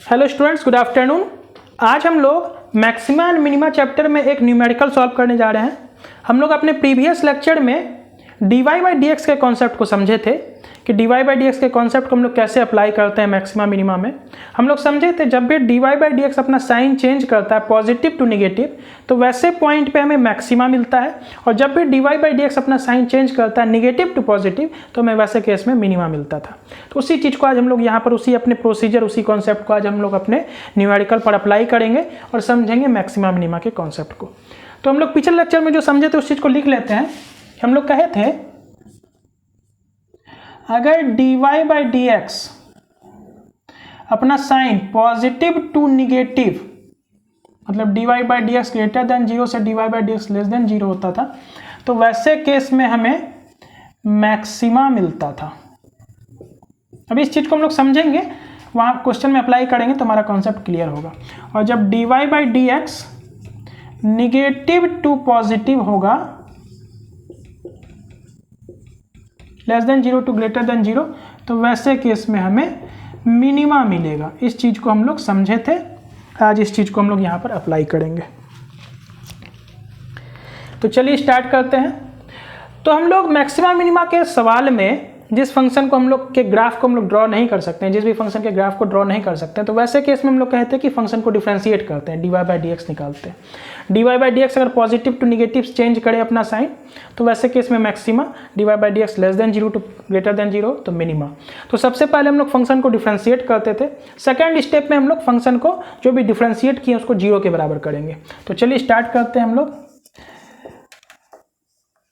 Hello students, good afternoon. आज हम लोग मैक्सिमा एंड मिनिमा चैप्टर में एक न्यूमेरिकल सॉल्व करने जा रहे हैं। हम लोग अपने प्रीवियस लेक्चर में dy बाई डी एक्स के कॉन्सेप्ट को समझे थे कि dy बाई डी एक्स के कॉन्सेप्ट को हम लोग कैसे अप्लाई करते हैं मैक्सिमा मिनिमा में। हम लोग समझे थे जब भी dy बाई डी एक्स अपना साइन चेंज करता है पॉजिटिव टू निगेटिव तो वैसे पॉइंट पे हमें मैक्सिमा मिलता है, और जब भी dy बाई डी एक्स अपना साइन चेंज करता है निगेटिव टू पॉजिटिव तो हमें वैसे केस में मिनिमा मिलता था। तो उसी चीज़ को आज हम लोग यहाँ पर उसी अपने प्रोसीजर उसी कॉन्सेप्ट को आज हम लोग अपने न्यूमेरिकल पर अप्लाई करेंगे और समझेंगे मैक्सिमा मिनिमा के कॉन्सेप्ट को। तो हम लोग पिछले लेक्चर में जो समझे थे उस चीज़ को लिख लेते हैं। हम लोग कहे थे अगर dy बाई डी एक्स अपना साइन पॉजिटिव टू निगेटिव मतलब dy by D x greater than 0 से dy by D x less than 0 होता था तो वैसे केस में हमें मैक्सिमा मिलता था। अभी इस चीज़ को हम लोग समझेंगे, वहाँ क्वेश्चन में अप्लाई करेंगे तो हमारा कॉन्सेप्ट क्लियर होगा। और जब dy by D X negative to positive होगा less than 0 to greater than 0 तो वैसे केस में हमें मिनिमा मिलेगा। इस चीज़ को हम लोग समझे थे, आज इस चीज़ को हम लोग यहाँ पर अप्लाई करेंगे। तो चलिए स्टार्ट करते हैं। तो हम लोग मैक्सिमा मिनिमा के सवाल में जिस फंक्शन को हम लोग के ग्राफ को हम लोग ड्रॉ नहीं कर सकते हैं, जिस भी फंक्शन के ग्राफ को ड्रॉ नहीं कर सकते हैं, तो वैसे केस में हम लोग कहते हैं कि फंक्शन को डिफरेंशिएट करते हैं, dy बाई डी एक्स निकालते हैं। dy बाई डी एक्स अगर पॉजिटिव टू निगेटिव चेंज करे अपना साइन तो वैसे केस में maxima, dy by D x less than 0 to greater than 0 तो मिनिमा। तो सबसे पहले हम लोग फंक्शन को डिफरेंशिएट करते थे। सेकेंड स्टेप में हम लोग फंक्शन को जो भी डिफरेंशिएट किए उसको 0 के बराबर करेंगे। तो चलिए स्टार्ट करते हैं हम लोग।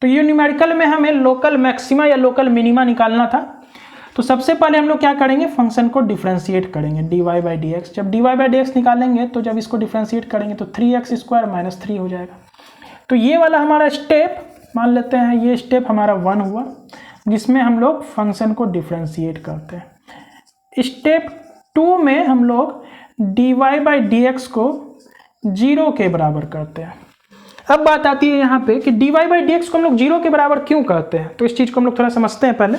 तो ये न्यूमेरिकल में हमें लोकल मैक्सिमा या लोकल मिनिमा निकालना था। तो सबसे पहले हम लोग क्या करेंगे, फंक्शन को डिफरेंशिएट करेंगे dy बाई डी एक्स। जब dy बाई डी एक्स निकालेंगे तो जब इसको डिफरेंशिएट करेंगे तो 3x स्क्वायर माइनस 3 हो जाएगा। तो ये वाला हमारा स्टेप मान लेते हैं, ये स्टेप हमारा 1 हुआ जिसमें हम लोग फंक्शन को डिफरेंशिएट करते हैं। स्टेप 2 में हम लोग dy बाई डी एक्स को 0 के बराबर करते हैं। अब बात आती है यहाँ पे कि dy बाई डी एक्स को हम लोग 0 के बराबर क्यों करते हैं। तो इस चीज़ को हम लोग थोड़ा समझते हैं पहले।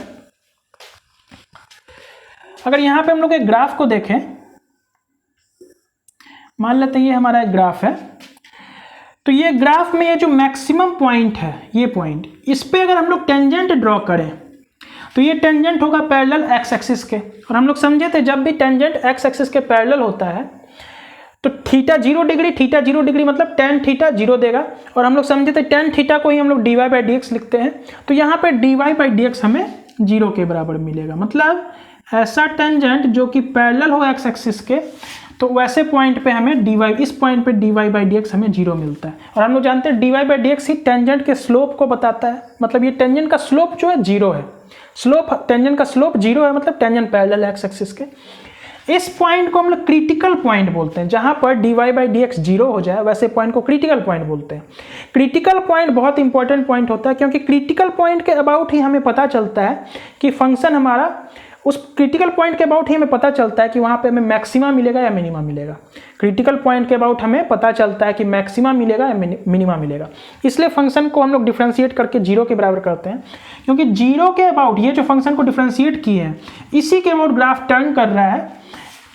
अगर यहाँ पे हम लोग एक ग्राफ को देखें, मान लेते हैं ये हमारा एक ग्राफ है। तो ये ग्राफ में ये जो मैक्सिमम पॉइंट है, ये पॉइंट, इस पे अगर हम लोग टेंजेंट ड्रॉ करें तो ये टेंजेंट होगा पैरेलल एक्स एक्सिस के। और हम लोग समझे थे जब भी टेंजेंट एक्स एक्सिस के पैरेलल होता है तो थीटा 0 डिग्री मतलब टेन थीटा 0 देगा। और हम लोग समझे थे टेन थीटा को ही हम लोग dy बाई डी एक्स लिखते हैं। तो यहाँ पे dy बाई डी एक्स हमें 0 के बराबर मिलेगा। मतलब ऐसा टेंजेंट जो कि पैरेलल हो एक्स एक्सिस के तो वैसे पॉइंट पे हमें इस पॉइंट पे dy बाई डी एक्स हमें 0 मिलता है। और हम लोग जानते हैं dy by D x he tangent के स्लोप को बताता है। मतलब ये टेंजेंट का स्लोप जो है 0 है। टेंजेंट का स्लोप 0 है, मतलब टेंजेंट पैरेलल एक्स एक्सिस के। इस पॉइंट को हम लोग क्रिटिकल पॉइंट बोलते हैं। जहां पर dy बाई डी एक्स 0 हो जाए वैसे पॉइंट को क्रिटिकल पॉइंट बोलते हैं। क्रिटिकल पॉइंट बहुत इंपॉर्टेंट पॉइंट होता है क्योंकि क्रिटिकल पॉइंट के अबाउट ही हमें पता चलता है कि फंक्शन हमारा, उस क्रिटिकल पॉइंट के अबाउट ही हमें पता चलता है कि वहां पे हमें मैक्सिमा मिलेगा या मिनिमा मिलेगा। क्रिटिकल पॉइंट के अबाउट हमें पता चलता है कि मैक्सिमा मिलेगा या मिनिमा मिलेगा। इसलिए फंक्शन को हम लोग डिफरेंशिएट करके 0 के बराबर करते हैं, क्योंकि 0 के अबाउट ये जो फंक्शन को डिफरेंशिएट किए हैं इसी के अबाउट ग्राफ टर्न कर रहा है।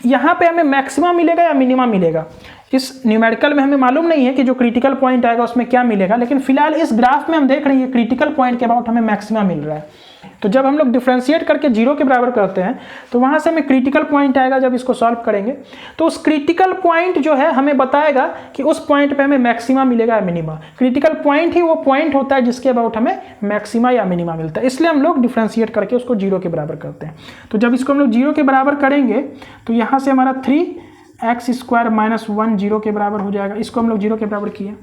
यहाँ पे हमें मैक्सिमा मिलेगा या मिनिमा मिलेगा इस न्यूमेरिकल में हमें मालूम नहीं है कि जो क्रिटिकल पॉइंट आएगा उसमें क्या मिलेगा, लेकिन फिलहाल इस ग्राफ में हम देख रहे हैं क्रिटिकल पॉइंट के अबाउट हमें मैक्सिमा मिल रहा है। तो जब हम लोग डिफरेंशिएट करके 0 के बराबर करते हैं तो वहाँ से हमें क्रिटिकल पॉइंट आएगा। जब इसको सॉल्व करेंगे तो उस क्रिटिकल पॉइंट जो है हमें बताएगा कि उस पॉइंट पे हमें मैक्सिमा मिलेगा या मिनिमा। क्रिटिकल पॉइंट ही वो पॉइंट होता है जिसके अबाउट हमें मैक्सिमा या मिनिमा मिलता है, इसलिए हम लोग डिफरेंशिएट करके उसको 0 के बराबर करते हैं। तो जब इसको हम लोग 0 के बराबर करेंगे तो यहाँ से हमारा 3x स्क्वायर माइनस 1 0 के बराबर हो जाएगा। इसको हम लोग 0 के बराबर किए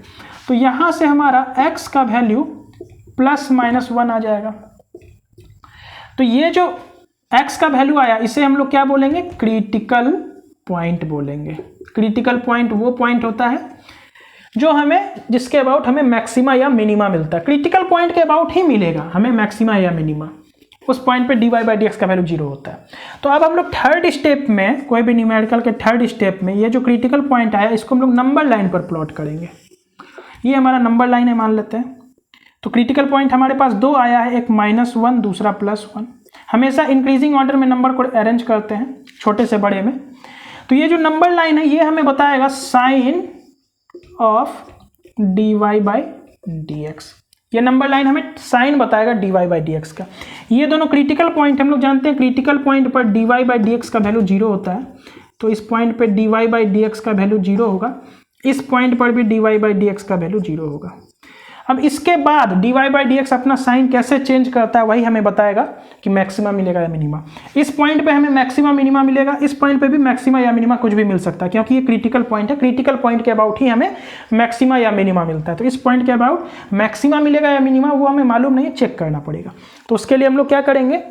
तो यहाँ से हमारा x का वैल्यू प्लस माइनस 1 आ जाएगा। तो ये जो x का वैल्यू आया इसे हम लोग क्या बोलेंगे, क्रिटिकल पॉइंट बोलेंगे। क्रिटिकल पॉइंट वो पॉइंट होता है जो हमें, जिसके अबाउट हमें मैक्सिमा या मिनिमा मिलता है। क्रिटिकल पॉइंट के अबाउट ही मिलेगा हमें मैक्सिमा या मिनिमा। उस पॉइंट पे dy बाई डी एक्स का वैल्यू 0 होता है। तो अब हम लोग थर्ड स्टेप में, कोई भी न्यूमेरिकल के थर्ड स्टेप में ये जो क्रिटिकल पॉइंट आया इसको हम लोग नंबर लाइन पर प्लॉट करेंगे। ये हमारा नंबर लाइन है मान लेते हैं। तो क्रिटिकल पॉइंट हमारे पास 2 आया है, एक -1 दूसरा +1। हमेशा इंक्रीजिंग ऑर्डर में नंबर को अरेंज करते हैं छोटे से बड़े में। तो ये जो नंबर लाइन है ये हमें बताएगा sign of dy by dx। ये नंबर लाइन हमें साइन बताएगा dy बाई dx का। ये दोनों क्रिटिकल पॉइंट हम लोग जानते हैं, क्रिटिकल पॉइंट पर dy बाई dx का वैल्यू 0 होता है, तो इस पॉइंट पे dy बाई dx का वैल्यू 0 होगा, इस पॉइंट पर भी dy बाई dx का वैल्यू 0 होगा। अब इसके बाद dy बाई dx अपना साइन कैसे चेंज करता है वही हमें बताएगा कि मैक्सिमा मिलेगा या मिनिमा। इस पॉइंट पे हमें मैक्सिमा मिनिमा मिलेगा, इस पॉइंट पे भी मैक्सिमा या मिनिमा कुछ भी मिल सकता है, क्योंकि ये क्रिटिकल पॉइंट है। क्रिटिकल पॉइंट के अबाउट ही हमें मैक्सिमा या मिनिमा मिलता है। तो इस पॉइंट के अबाउट मैक्सिमा मिलेगा या मिनिमा वो हमें मालूम नहीं है, चेक करना पड़ेगा। तो उसके लिए हम लोग क्या करेंगे,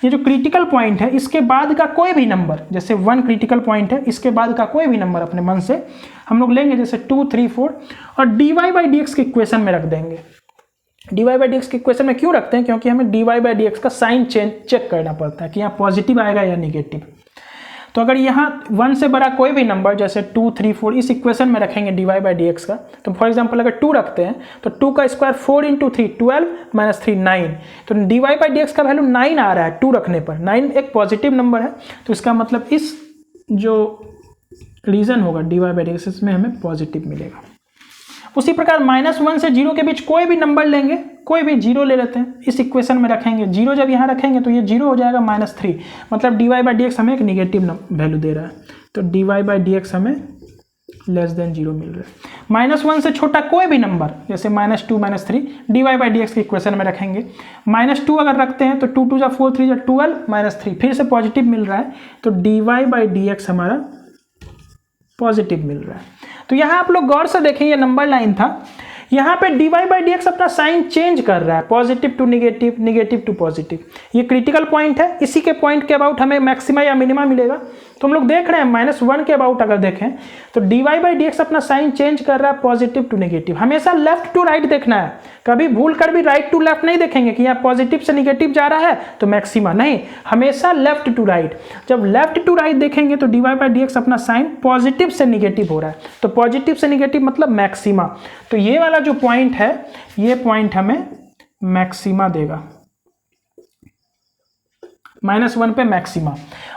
ये जो क्रिटिकल पॉइंट है इसके बाद का कोई भी नंबर, जैसे 1 क्रिटिकल पॉइंट है, इसके बाद का कोई भी नंबर अपने मन से हम लोग लेंगे, जैसे 2, 3, 4, और dy बाई dx के इक्वेशन में रख देंगे। dy बाई dx के इक्वेशन में क्यों रखते हैं, क्योंकि हमें dy बाई dx का साइन चेक करना पड़ता है कि यहाँ पॉजिटिव आएगा या निगेटिव। तो अगर यहाँ 1 से बड़ा कोई भी नंबर जैसे 2, 3, 4 इस इक्वेशन में रखेंगे dy बाई dx का, तो फॉर एग्जांपल अगर 2 रखते हैं तो 2 का स्क्वायर 4 इंटू 3 12 माइनस 3 9, तो dy बाई dx का वैल्यू 9 आ रहा है 2 रखने पर। 9 एक पॉजिटिव नंबर है, तो इसका मतलब इस जो रीजन होगा dy बाई dx इसमें हमें पॉजिटिव मिलेगा। उसी प्रकार -1 से 0 के बीच कोई भी नंबर लेंगे, कोई भी 0 ले लेते हैं, इस इक्वेशन में रखेंगे। 0 जब यहाँ रखेंगे तो ये 0 हो जाएगा -3, मतलब dy बाई dx हमें एक निगेटिव वैल्यू दे रहा है, तो dy बाई dx हमें <0 मिल रहा है। -1 से छोटा कोई भी नंबर जैसे -2, -3 dy बाई dx के इक्वेशन में रखेंगे। -2 अगर रखते हैं तो 2 2 जा 4 3 जा 12 -3 फिर से पॉजिटिव मिल रहा है, तो dy बाई dx हमारा पॉजिटिव मिल रहा है। तो यहाँ आप लोग गौर से देखें, ये नंबर लाइन था, यहाँ पे dy बाई dx अपना साइन चेंज कर रहा है, positive to negative, negative to positive. ये क्रिटिकल पॉइंट है, इसी के पॉइंट के अबाउट हमें मैक्सिमा या मिनिमा मिलेगा। तो हम लोग देख रहे हैं -1 के अबाउट अगर देखें तो dy बाई dx अपना साइन चेंज कर रहा है पॉजिटिव टू निगेटिव। हमेशा लेफ्ट टू राइट देखना है, कभी भूल कर भी राइट टू लेफ्ट नहीं देखेंगे कि यहाँ पॉजिटिव से निगेटिव जा रहा है तो मैक्सिमा, नहीं, हमेशा लेफ्ट टू राइट। जब लेफ्ट टू राइट देखेंगे तो dy बाई dx अपना साइन पॉजिटिव से निगेटिव हो रहा है, तो पॉजिटिव से निगेटिव मतलब मैक्सिमा। तो ये वाला जो पॉइंट है ये पॉइंट हमें मैक्सिमा देगा, -1 पे मैक्सिमा।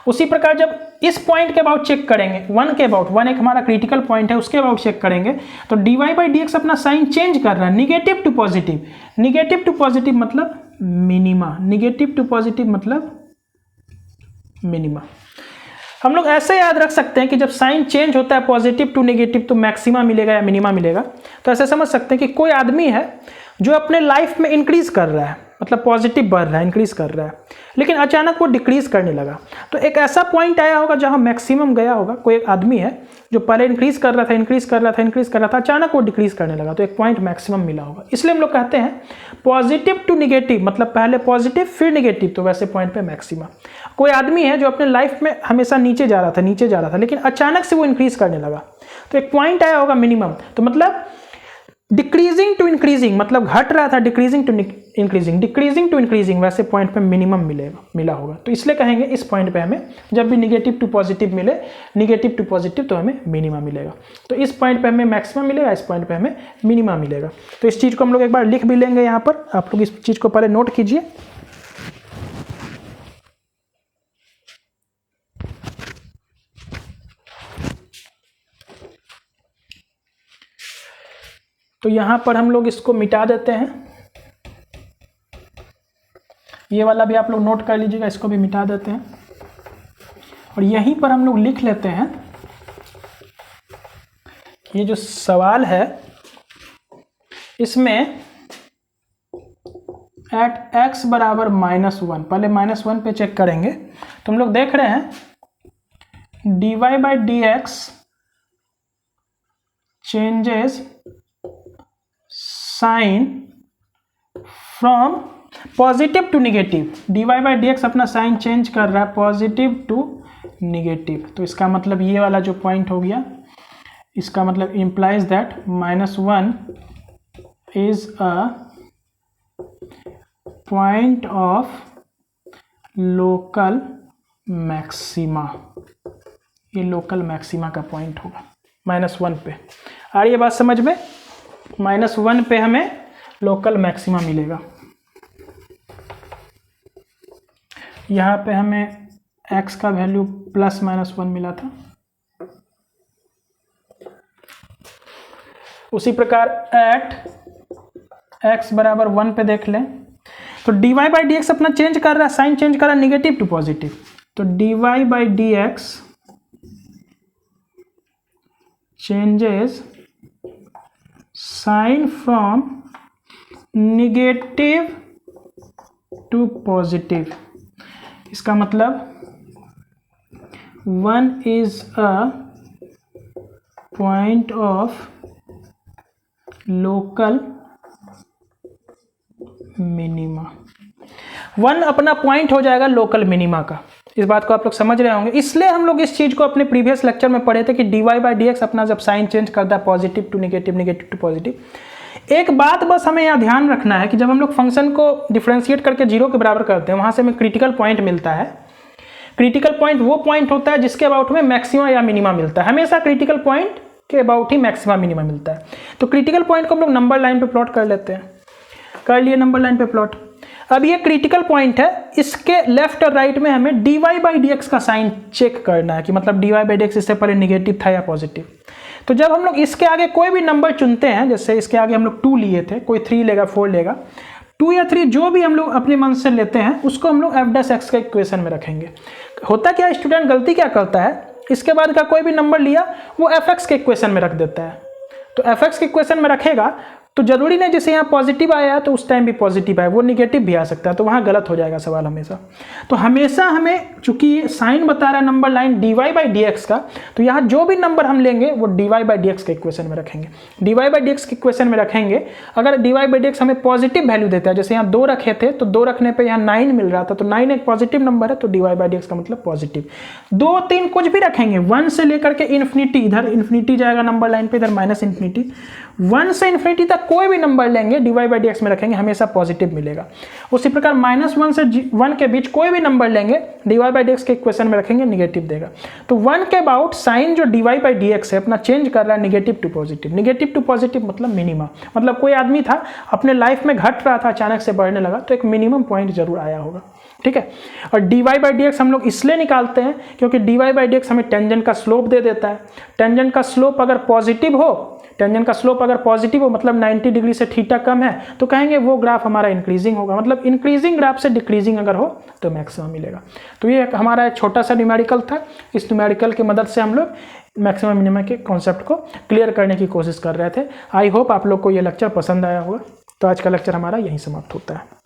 उसी प्रकार जब इस पॉइंट के अबाउट चेक करेंगे, 1 के अबाउट, 1 एक हमारा क्रिटिकल पॉइंट है, उसके अबाउट चेक करेंगे तो dy बाई dx अपना साइन चेंज कर रहा है, negative to positive. Negative to positive मतलब मिनिमा, निगेटिव टू पॉजिटिव मतलब मिनिमा। हम लोग ऐसे याद रख सकते हैं कि जब साइन चेंज होता है पॉजिटिव टू नेगेटिव तो मैक्सिमा मिलेगा या मिनिमा मिलेगा। तो ऐसे समझ सकते हैं कि कोई आदमी है जो अपने लाइफ में इंक्रीज कर रहा है, मतलब पॉजिटिव बढ़ रहा है, इंक्रीज कर रहा है, लेकिन अचानक वो डिक्रीज करने लगा। तो एक ऐसा पॉइंट आया होगा जहां मैक्सिमम गया होगा। कोई एक आदमी है जो पहले इंक्रीज कर रहा था, इंक्रीज कर रहा था, इंक्रीज कर रहा था, अचानक वो डिक्रीज करने लगा, तो एक पॉइंट मैक्सिमम मिला होगा। इसलिए हम लोग कहते हैं पॉजिटिव टू निगेटिव, मतलब पहले पॉजिटिव फिर निगेटिव, तो वैसे पॉइंट पे मैक्सिमम। कोई आदमी है जो अपने लाइफ में हमेशा नीचे जा रहा था, लेकिन अचानक से वो इंक्रीज करने लगा, तो एक पॉइंट आया होगा मिनिमम। तो मतलब डिक्रीजिंग टू इंक्रीजिंग, मतलब घट रहा था, decreasing to increasing, decreasing to increasing, वैसे पॉइंट पे मिनिमम मिला होगा। तो इसलिए कहेंगे इस पॉइंट पे हमें जब भी निगेटिव टू पॉजिटिव मिले, निगेटिव टू पॉजिटिव, तो हमें मिनिमा मिलेगा। तो इस पॉइंट पे हमें मैक्सिमम मिलेगा, इस पॉइंट पे हमें मिनिमा मिलेगा। तो इस चीज़ को हम लोग एक बार लिख भी लेंगे यहाँ पर, आप लोग इस चीज़ को पहले नोट कीजिए। तो यहाँ पर हम लोग इसको मिटा देते हैं, ये वाला भी आप लोग नोट कर लीजिएगा, इसको भी मिटा देते हैं। और यहीं पर हम लोग लिख लेते हैं ये जो सवाल है इसमें एट x बराबर -1, पहले -1 पे चेक करेंगे। तो हम लोग देख रहे हैं dy by dx changes sign from positive to negative. dy by dx अपना साइन चेंज कर रहा है पॉजिटिव टू निगेटिव। तो इसका मतलब ये वाला जो पॉइंट हो गया, इसका मतलब implies that -1 is a point of local maxima. ये लोकल मैक्सिमा का पॉइंट होगा -1 पे। आ रही है बात समझ में? -1 पे हमें लोकल मैक्सिमा मिलेगा। यहाँ पे हमें x का वैल्यू +-1 मिला था, उसी प्रकार एट x बराबर 1 पे देख लें तो dy बाई डी एक्स अपना चेंज कर रहा है, साइन चेंज कर रहा है निगेटिव टू पॉजिटिव, तो dy by D x changes sign from negative to positive. इसका मतलब 1 is a point of local minima. 1 अपना पॉइंट हो जाएगा लोकल मिनिमा का। इस बात को आप लोग समझ रहे होंगे। इसलिए हम लोग इस चीज को अपने प्रीवियस लेक्चर में पढ़े थे कि dy बाई डी एक्स अपना जब साइन चेंज करता है positive to negative, negative to positive. एक बात बस हमें यहाँ ध्यान रखना है कि जब हम लोग फंक्शन को डिफरेंशिएट करके 0 के बराबर करते हैं वहां से हमें क्रिटिकल पॉइंट मिलता है। क्रिटिकल पॉइंट वो पॉइंट होता है जिसके अबाउट में मैक्सिमा या मिनिमा मिलता है। हमेशा क्रिटिकल पॉइंट के अबाउट ही मैक्सिमा मिनिमा मिलता है। तो क्रिटिकल पॉइंट को हम लोग नंबर लाइन पे प्लॉट कर लेते हैं। कर लिए नंबर लाइन पे प्लॉट। अब ये क्रिटिकल पॉइंट है, इसके लेफ्ट और राइट में हमें dy बाई डी एक्स का साइन चेक करना है कि मतलब dy बाई डी एक्स इससे पहले निगेटिव था या पॉजिटिव। तो जब हम लोग इसके आगे कोई भी नंबर चुनते हैं, जैसे इसके आगे हम लोग 2 लिए थे, कोई 3 लेगा 4 लेगा, 2 या 3 जो भी हम लोग अपने मन से लेते हैं उसको हम लोग f' के इक्वेशन में रखेंगे। होता क्या स्टूडेंट गलती क्या करता है, इसके बाद का कोई भी नंबर लिया वो fx के इक्वेशन में रख देता है। तो fx के इक्वेशन में रखेगा तो जरूरी नहीं जैसे यहाँ पॉजिटिव आया तो उस टाइम भी पॉजिटिव आए, वो निगेटिव भी आ सकता है, तो वहाँ गलत हो जाएगा सवाल हमेशा। तो हमेशा हमें चूंकि ये साइन बता रहा है number line dy by D x का, तो यहाँ जो भी नंबर हम लेंगे वो dy बाई डी एक्स के इक्वेशन में रखेंगे। dy बाई डी एक्स के इक्वेशन में रखेंगे। अगर dy बाई डी एक्स हमें पॉजिटिव वैल्यू देता है, जैसे यहाँ 2 रखे थे तो 2 रखने पर यहाँ 9 मिल रहा था, तो 9 एक पॉजिटिव नंबर है, तो dy बाई डी एक्स का मतलब पॉजिटिव। 2, 3 कुछ भी रखेंगे, 1 से लेकर के इन्फिनिटी, इधर इन्फिनिटी जाएगा नंबर लाइन पे, इधर माइनस इन्फिनिटी, 1 से इन्फिनिटी तक कोई भी नंबर लेंगे dy बाई डी एक्स में रखेंगे हमेशा पॉजिटिव मिलेगा। उसी प्रकार -1 से 1 के बीच कोई भी नंबर लेंगे dy बाई डी एक्स के इक्वेशन में रखेंगे निगेटिव देगा। तो 1 के अबाउट साइन जो dy बाई डी एक्स है अपना चेंज कर रहा है negative to positive. Negative to positive मतलब मिनिमा, मतलब कोई आदमी था अपने लाइफ में घट रहा था अचानक से बढ़ने लगा तो एक मिनिमम पॉइंट जरूर आया होगा। ठीक है। और dy बाई डी एक्स हम लोग इसलिए निकालते हैं क्योंकि dy बाई डी एक्स हमें टेंजेंट का स्लोप दे देता है। टेंजेंट का स्लोप अगर पॉजिटिव हो, टेंजेंट का स्लोप अगर पॉजिटिव हो मतलब 90 डिग्री से थीटा कम है तो कहेंगे वो ग्राफ हमारा इंक्रीजिंग होगा, मतलब इंक्रीजिंग ग्राफ से डिक्रीजिंग अगर हो तो मैक्सिमम मिलेगा। तो ये हमारा एक छोटा सा न्यूमेरिकल था। इस न्यूमेरिकल की मदद से हम लोग मैक्सिमम मिनिमम के कॉन्सेप्ट को क्लियर करने की कोशिश कर रहे थे। आई होप आप लोग को ये लेक्चर पसंद आया होगा। तो आज का लेक्चर हमारा यहीं समाप्त होता है।